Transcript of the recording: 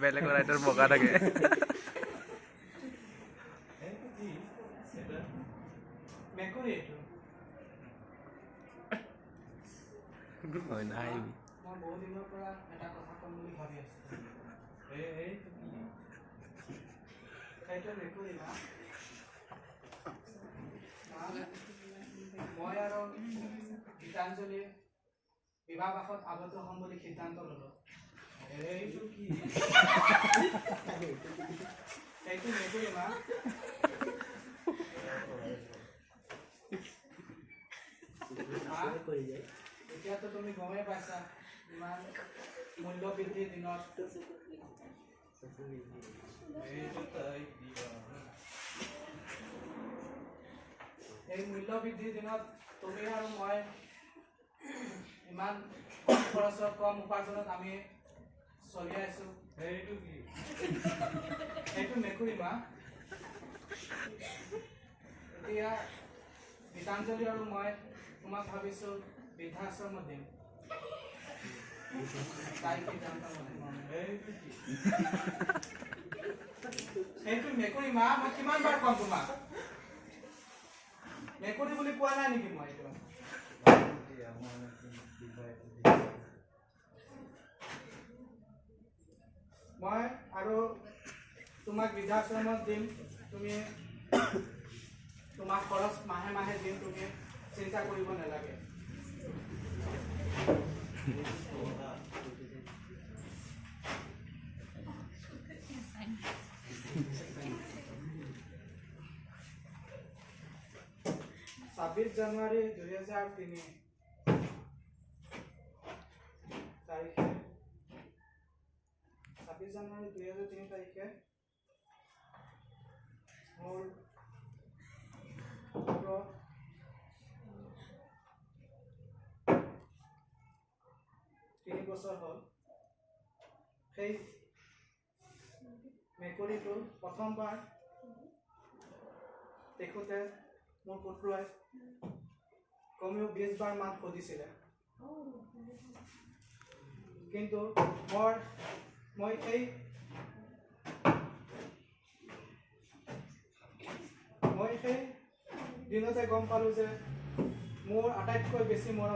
বেলেগৰ ৰাইটাৰ বগা থাকে। হয় নাই মই বহু দিনৰ পৰা এটা কথা ক'ম বুলি ভাবি আছোঁ। সেইটো মেকুৰী না? মই আৰু গীতাঞ্জলি বিবাহবাসত আবদ্ধ হ'ম বুলি সিদ্ধান্ত ল'লোঁ। এইটো কি? সেইটো মেকুৰী না? এতিয়াতো তুমি গমেই পাইছা ইমান মূল্য বৃদ্ধিৰ দিনত এই মূল্য বৃদ্ধিৰ দিনত তুমি আৰু মই ইমান কম খৰচত কম উপাৰ্জনত আমি চলি আছোঁ। সেইটো কি? সেইটো মেকুৰী মা। এতিয়া গীতাঞ্জলি আৰু মই তোমাক ভাবিছোঁ বৃদ্ধাশ্ৰমত দিম। সেইটো মেকুৰী মা। মই কিমান বাৰ ক'ম তোমাক? মেকুৰী বুলি কোৱা নাই নেকি মই? এইটো মই আৰু তোমাক বৃদ্ধাশ্ৰমত দিম। তুমি তোমাক খৰচ মাহে মাহে দিম। তুমি চিন্তা কৰিব নালাগে। জানুৱাৰী 2003 তাৰিখে 26 জানুৱাৰী 2003 তাৰিখে মোৰ 3 বছৰ হ'ল। সেই মেকুৰীটো প্ৰথমবাৰ দেখোঁতে মোৰ পুত্ৰই কমেও 20 বাৰ মান সুধিছিলে, কিন্তু মই সেই দিনতে গম পালোঁ যে মোৰ আটাইতকৈ বেছি মৰম